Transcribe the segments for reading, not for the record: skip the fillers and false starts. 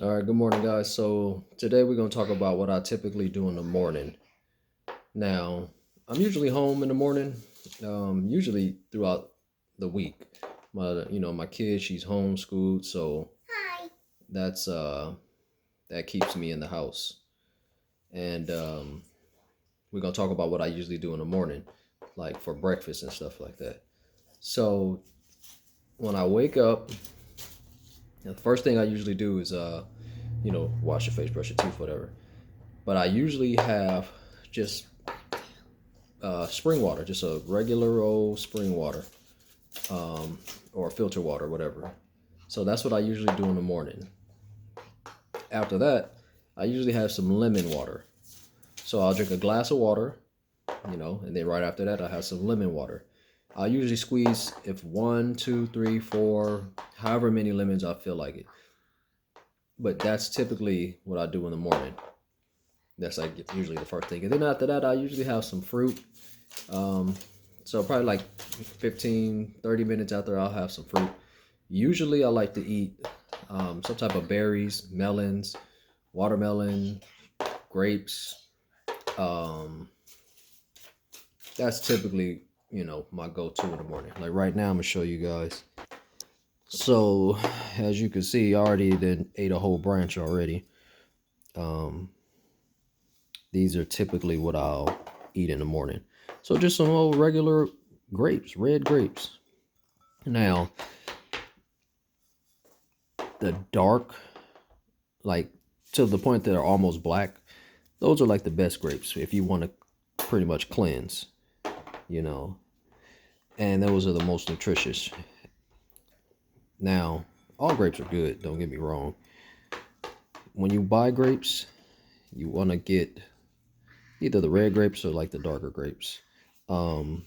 All right, good morning, guys. So today we're going to talk about what I typically do in the morning. Now, I'm usually home in the morning, usually throughout the week. My kid, she's homeschooled, so that's that keeps me in the house. And we're gonna talk about what I usually do in the morning, like for breakfast and stuff like that. So when I wake up, the first thing I usually do is wash your face, brush your teeth, whatever. But I usually have just spring water, just a regular old spring water, or filter water, whatever. So that's what I usually do in the morning. After that, I usually have some lemon water. So I'll drink a glass of water, and then right after that, I have some lemon water. I usually squeeze if one, two, three, four, however many lemons I feel like it. But that's typically what I do in the morning. That's like usually the first thing. And then after that, I usually have some fruit. Um, so probably like 15, 30 minutes after, I'll have some fruit. Usually I like to eat some type of berries, melons, watermelon, grapes. Um, that's typically, my go-to in the morning. Like right now, I'm gonna show you guys. So as you can see, I already then ate a whole branch already. Um, these are typically what I'll eat in the morning. So just some old regular grapes, red grapes. Now, the dark, like to the point that are almost black, those are like the best grapes if you want to pretty much cleanse, you know. And those are the most nutritious. Now, all grapes are good, don't get me wrong. When you buy grapes, you want to get either the red grapes or like the darker grapes. Um,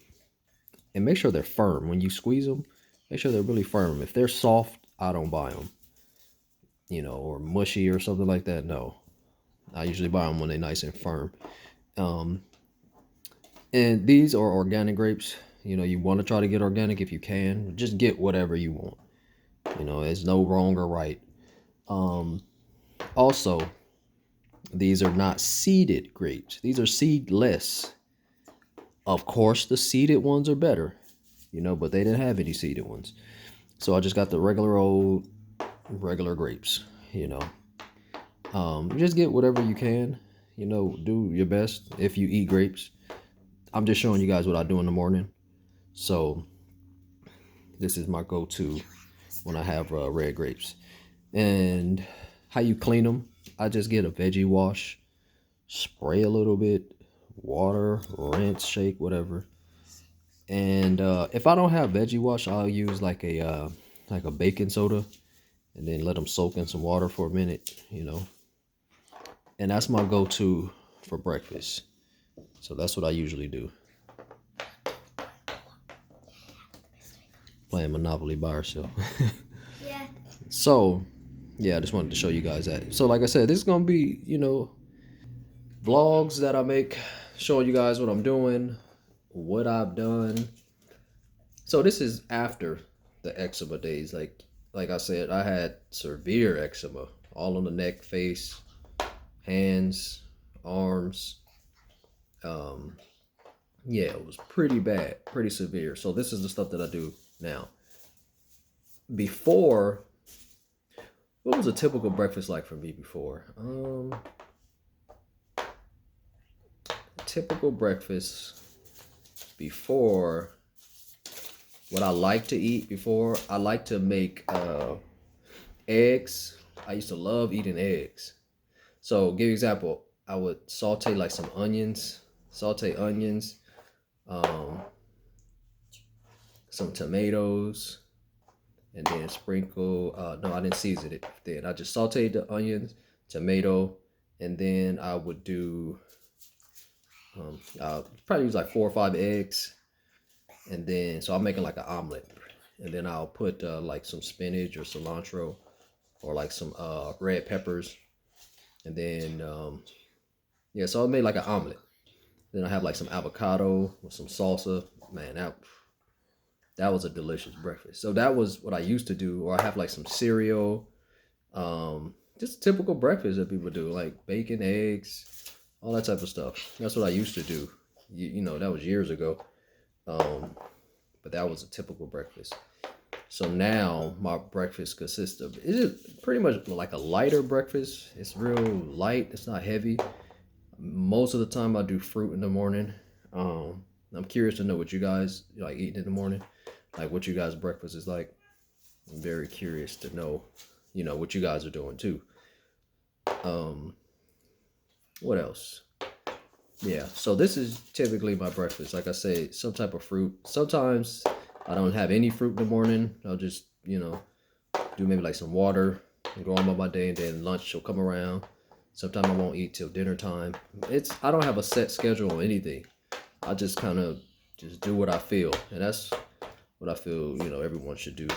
and make sure they're firm. When you squeeze them, make sure they're really firm. If they're soft, I don't buy them, or mushy or something like that. No, I usually buy them when they're nice and firm. Um, and these are organic grapes. You want to try to get organic if you can. Just get whatever you want. There's no wrong or right. Um, Also, these are not seeded grapes. These are seedless. Of course, the seeded ones are better, but they didn't have any seeded ones. So I just got the regular grapes, you know. Just get whatever you can, do your best if you eat grapes. I'm just showing you guys what I do in the morning. So this is my go-to when I have red grapes. And how you clean them, I just get a veggie wash, spray a little bit, water, rinse, shake, whatever. And if I don't have veggie wash, I'll use like a baking soda, and then let them soak in some water for a minute. And that's my go-to for breakfast. So that's what I usually do. Playing Monopoly by herself. Yeah. So yeah, I just wanted to show you guys that. So like I said, this is gonna be, vlogs that I make showing you guys what I'm doing, what I've done. So this is after the eczema days. Like I said, I had severe eczema all on the neck, face, hands, arms. Um, yeah, it was pretty bad, pretty severe. So this is the stuff that I do now. Before, what was a typical breakfast like for me before? Typical breakfast before, what I like to eat before, I like to make eggs. I used to love eating eggs. So give you an example, I would saute like some onions, saute onions, um, some tomatoes, and then sprinkle. No, I didn't season it. Then I just sauteed the onions, tomato, and then I would do. Probably use like 4 or 5 eggs, and then so I'm making like an omelet, and then I'll put like some spinach or cilantro, or like some red peppers, and then yeah, so I made like an omelet. Then I have like some avocado with some salsa. Man, that was a delicious breakfast. So that was what I used to do, or I have like some cereal. just typical breakfast that people do, like bacon, eggs, all that type of stuff. That's what I used to do. You know, that was years ago. Um, but that was a typical breakfast. So now my breakfast consists of, it is pretty much like a lighter breakfast. It's real light. It's not heavy. Most of the time I do fruit in the morning. I'm curious to know what you guys like eating in the morning, like what you guys' breakfast is like. I'm very curious to know, what you guys are doing too. Um, what else? Yeah, so this is typically my breakfast. Like I say, some type of fruit. Sometimes I don't have any fruit in the morning. I'll just, do maybe like some water and go on about my day, and then lunch will come around. Sometimes I won't eat till dinner time. I don't have a set schedule or anything. I just kind of just do what I feel, and that's what I feel, everyone should do.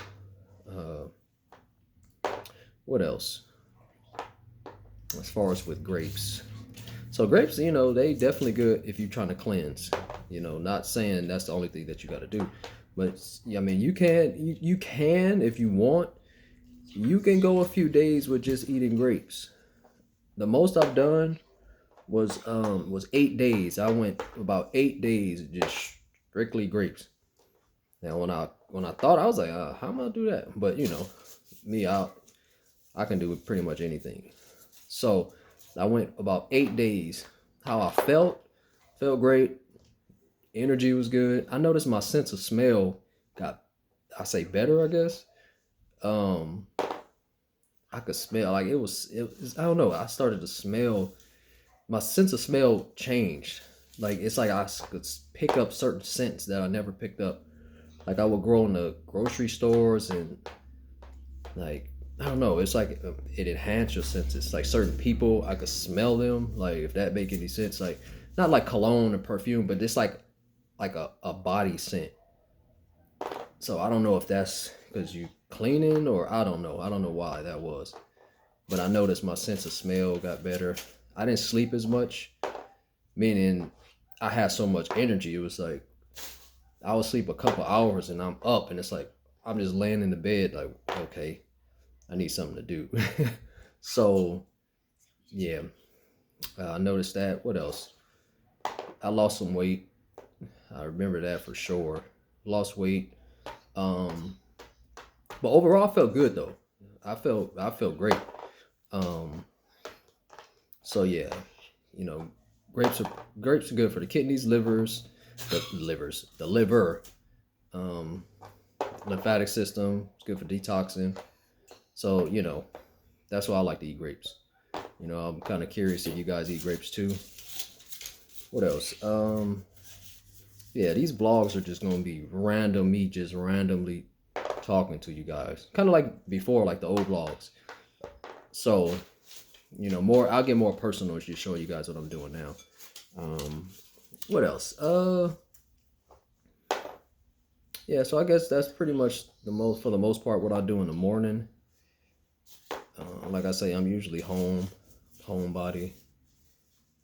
Uh, what else? As far as with grapes. So grapes, they definitely good if you're trying to cleanse. Not saying that's the only thing that you got to do, but I mean, you can if you want. You can go a few days with just eating grapes. The most I've done was 8 days. I went about 8 days just strictly grapes. Now when I thought, I was like, how am I do that? But me, I can do pretty much anything. So I went about 8 days. How I felt great. Energy was good. I noticed my sense of smell got, I say, better, I guess. Um, I could smell like I don't know. I started to smell. My sense of smell changed. Like it's like I could pick up certain scents that I never picked up. Like I would go in the grocery stores and like I don't know. It's like it enhanced your senses. Like certain people, I could smell them. Like if that make any sense. Like not like cologne or perfume, but it's like a body scent. So I don't know if that's because you cleaning or I don't know. I don't know why that was. But I noticed my sense of smell got better. I didn't sleep as much, meaning I had so much energy. It was like I would sleep a couple hours and I'm up and it's like I'm just laying in the bed like, okay, I need something to do. So yeah, I noticed that. What else? I lost some weight. I remember that for sure. Lost weight. Um, but overall, I felt good though. I felt great. Um, so yeah, you know, grapes are good for the kidneys, the liver, um, lymphatic system. It's good for detoxing. So that's why I like to eat grapes. I'm kind of curious if you guys eat grapes too. What else? Yeah, these vlogs are just gonna be random, me just randomly talking to you guys, kind of like before, like the old vlogs. So more, I'll get more personal as you show you guys what I'm doing now. What else? Yeah, so I guess that's pretty much for the most part what I do in the morning. Like I say, I'm usually homebody.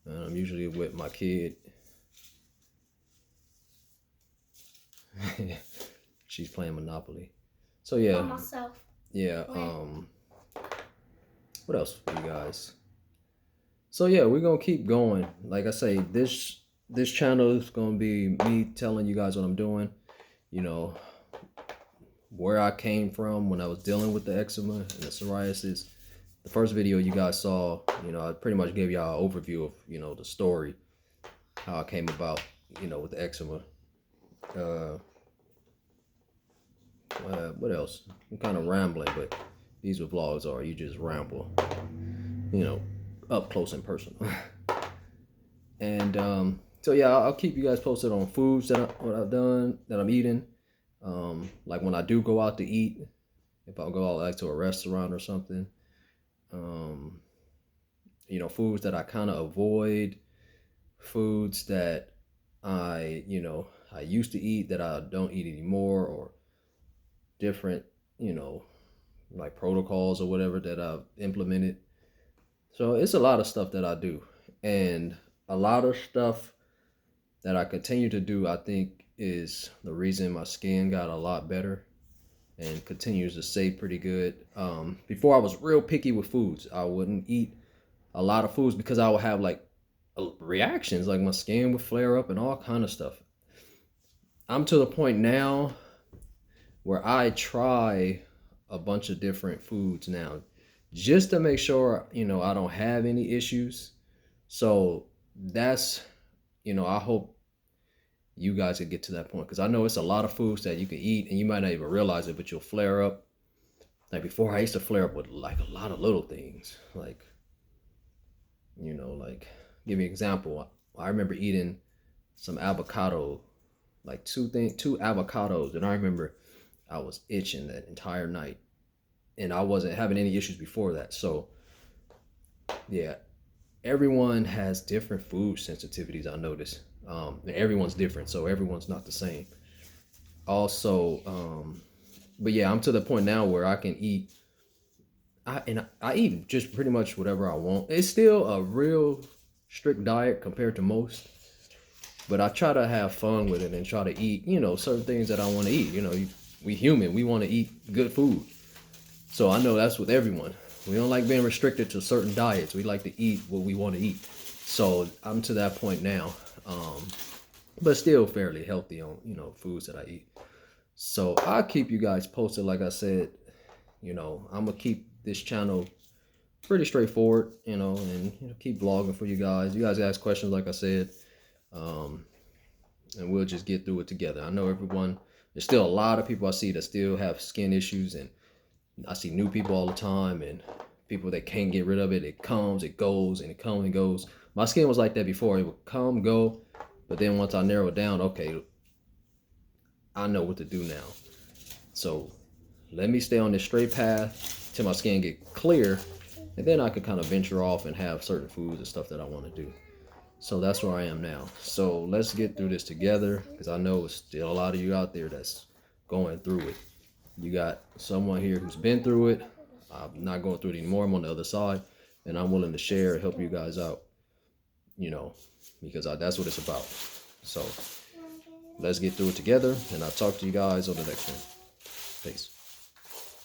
I'm usually with my kid. She's playing Monopoly. So yeah. By myself. Yeah. What else for you guys? So yeah, we're gonna keep going. Like I say, this channel is gonna be me telling you guys what I'm doing. Where I came from when I was dealing with the eczema and the psoriasis. The first video you guys saw, I pretty much gave y'all an overview of, the story, how I came about, with the eczema. What else? I'm kind of rambling, but these are vlogs are you just ramble, up close and personal. And so yeah, I'll keep you guys posted on foods what I've done, that I'm eating. Like when I do go out to eat, if I go out like to a restaurant or something, foods that I kind of avoid, foods that I used to eat that I don't eat anymore, or different, like protocols or whatever that I've implemented. So it's a lot of stuff that I do, and a lot of stuff that I continue to do, I think, is the reason my skin got a lot better. and continues to stay pretty good. Before I was real picky with foods. I wouldn't eat a lot of foods because I would have like reactions, like my skin would flare up and all kind of stuff. I'm to the point now where I try a bunch of different foods now just to make sure, I don't have any issues. So that's, I hope you guys can get to that point because I know it's a lot of foods that you can eat and you might not even realize it, but you'll flare up. Like before, I used to flare up with like a lot of little things. Like, give me an example. I remember eating some avocado, like two avocados, and I remember I was itching that entire night, and I wasn't having any issues before that. So yeah, everyone has different food sensitivities. I notice, and everyone's different, so everyone's not the same. Also, but yeah, I'm to the point now where I can eat. I eat just pretty much whatever I want. It's still a real strict diet compared to most, but I try to have fun with it and try to eat, certain things that I want to eat. We human, we want to eat good food. So I know that's with everyone. We don't like being restricted to certain diets. We like to eat what we want to eat. So I'm to that point now, but still fairly healthy on, foods that I eat. So I'll keep you guys posted. Like I said, I'm going to keep this channel pretty straightforward, and keep vlogging for you guys. You guys ask questions, like I said, and we'll just get through it together. I know there's still a lot of people I see that still have skin issues, and I see new people all the time, and people that can't get rid of it. It comes, it goes, and it comes and goes. My skin was like that before. It would come, go, but then once I narrow it down, okay, I know what to do now. So let me stay on this straight path till my skin get clear, and then I could kind of venture off and have certain foods and stuff that I want to do. So that's where I am now. So let's get through this together, because I know it's still a lot of you out there that's going through it. You got someone here who's been through it. I'm not going through it anymore. I'm on the other side, and I'm willing to share and help you guys out, because that's what it's about. So let's get through it together, and I'll talk to you guys on the next one. Peace.